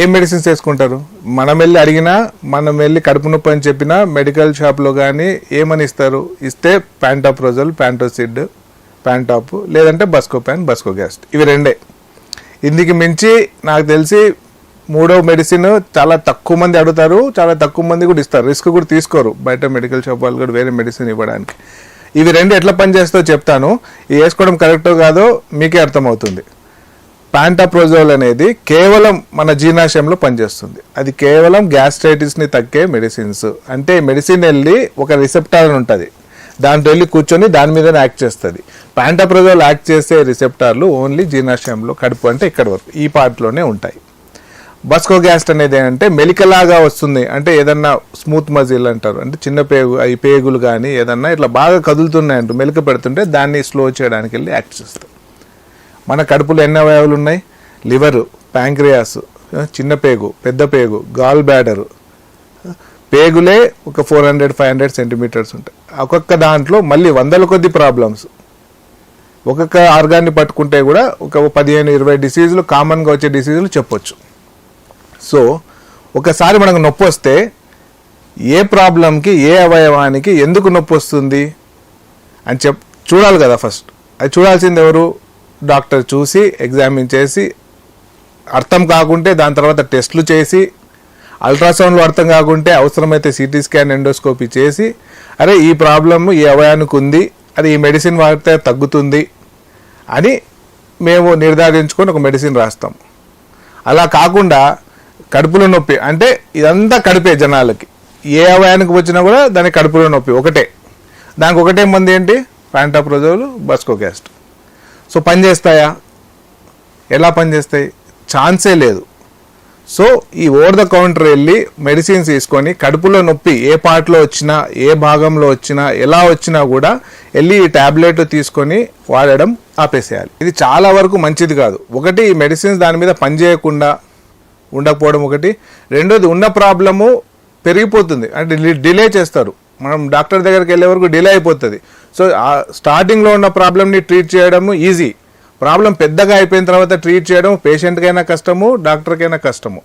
ఏం మెడిసిన్స్ వేసుకుంటారు? మనం వెళ్ళి అడిగినా, మనం వెళ్ళి కడుపు నొప్పి అని చెప్పినా మెడికల్ షాప్లో కానీ ఏమని ఇస్తారు? ఇస్తే ప్యాంటాప్రోజోల్, ప్యాంటోసిడ్, ప్యాంటాప్, లేదంటే బస్కోపాన్, బస్కోగ్యాస్ట్, ఇవి రెండే. ఇందుకు మించి నాకు తెలిసి మూడో మెడిసిన్ చాలా తక్కువ మంది అడుగుతారు, చాలా తక్కువ మంది కూడా ఇస్తారు. రిస్క్ కూడా తీసుకోరు బయట మెడికల్ షాప్ వాళ్ళు కూడా వేరే మెడిసిన్ ఇవ్వడానికి. ఇవి రెండు ఎట్లా పనిచేస్తో చెప్తాను. ఇది వేసుకోవడం కరెక్టో కాదో మీకే అర్థమవుతుంది. ప్యాంటాప్రోజోల్ అనేది కేవలం మన జీర్ణాశయంలో పనిచేస్తుంది. అది కేవలం గ్యాస్ట్రైటిస్ని తగ్గే మెడిసిన్స్. అంటే మెడిసిన్ వెళ్ళి ఒక రిసెప్టార్ అని ఉంటుంది, దాంట్లో వెళ్ళి కూర్చొని దాని మీదనే యాక్ట్ చేస్తుంది. ప్యాంటాప్రోజోల్ యాక్ట్ చేసే రిసెప్టార్లు ఓన్లీ జీర్ణాశయంలో, కడుపు అంటే ఇక్కడ వరకు, ఈ పార్ట్లోనే ఉంటాయి. బస్కోగ్యాస్ట్ అనేది ఏంటంటే మెలికలాగా వస్తుంది. అంటే ఏదన్నా స్మూత్ మజిల్ అంటారు, అంటే చిన్న పేగు, ఈ పేగులు కానీ ఏదన్నా ఇట్లా బాగా కదులుతున్నాయంటూ మెలిక పెడుతుంటే దాన్ని స్లో చేయడానికి వెళ్ళి యాక్ట్ చేస్తాం. మన కడుపులో ఎన్ని అవయవాలు ఉన్నాయి? లివరు, ప్యాంక్రియాస్, చిన్న పేగు, పెద్ద పేగు, గాల్ బ్యాడరు. పేగులే ఒక 400-500 సెంటీమీటర్స్ ఉంటాయి. ఒక్కొక్క దాంట్లో మళ్ళీ వందల కొద్ది ప్రాబ్లమ్స్. ఒక్కొక్క ఆర్గాన్ని పట్టుకుంటే కూడా ఒక 15-20 డిసీజులు, కామన్గా వచ్చే డిసీజులు చెప్పొచ్చు. సో ఒకసారి మనకు నొప్పి వస్తే ఏ ప్రాబ్లంకి, ఏ అవయవానికి ఎందుకు నొప్పి వస్తుంది అని చూడాలి కదా. ఫస్ట్ అది చూడాల్సింది ఎవరు? డాక్టర్. చూసి ఎగ్జామిన్ చేసి, అర్థం కాకుంటే దాని తర్వాత టెస్టులు చేసి, అల్ట్రాసౌండ్లో అర్థం కాకుంటే అవసరమైతే సిటీ స్కాన్, ఎండోస్కోపీ చేసి, అరే ఈ ప్రాబ్లమ్ ఈ అవయానికి ఉంది, అది ఈ మెడిసిన్ వాడితే తగ్గుతుంది అని మేము నిర్ధారించుకొని ఒక మెడిసిన్ రాస్తాం. అలా కాకుండా కడుపులో నొప్పి అంటే ఇదంతా కడుపే జనాలకి, ఏ అవయానికి వచ్చినా కూడా దానికి కడుపులో నొప్పి ఒకటే. దానికి ఒకటే మంది ఏంటి? ప్యాంటాప్రోజోల్, బస్కోగ్యాస్ట్. సో పనిచేస్తాయా? ఎలా పనిచేస్తాయి? ఛాన్సే లేదు. సో ఈ ఓవర్ ద కౌంటర్ వెళ్ళి మెడిసిన్స్ తీసుకొని కడుపులో నొప్పి ఏ పార్ట్లో వచ్చినా, ఏ భాగంలో వచ్చినా, ఎలా వచ్చినా కూడా వెళ్ళి ఈ ట్యాబ్లెట్ తీసుకొని వాడడం ఆపేసేయాలి. ఇది చాలా వరకు మంచిది కాదు. ఒకటి, ఈ మెడిసిన్స్ దాని మీద పనిచేయకుండా ఉండకపోవడం ఒకటి. రెండోది, ఉన్న ప్రాబ్లము పెరిగిపోతుంది, అంటే డిలే చేస్తారు. మనం డాక్టర్ దగ్గరికి వెళ్ళే వరకు డిలే అయిపోతుంది. సో స్టార్టింగ్లో ఉన్న ప్రాబ్లమ్ని ట్రీట్ చేయడము ఈజీ. ప్రాబ్లం పెద్దగా అయిపోయిన తర్వాత ట్రీట్ చేయడం పేషెంట్కైనా కష్టము, డాక్టర్కైనా కష్టము.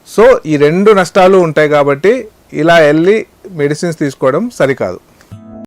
సో ఈ రెండు నష్టాలు ఉంటాయి కాబట్టి ఇలా వెళ్ళి మెడిసిన్స్ తీసుకోవడం సరికాదు.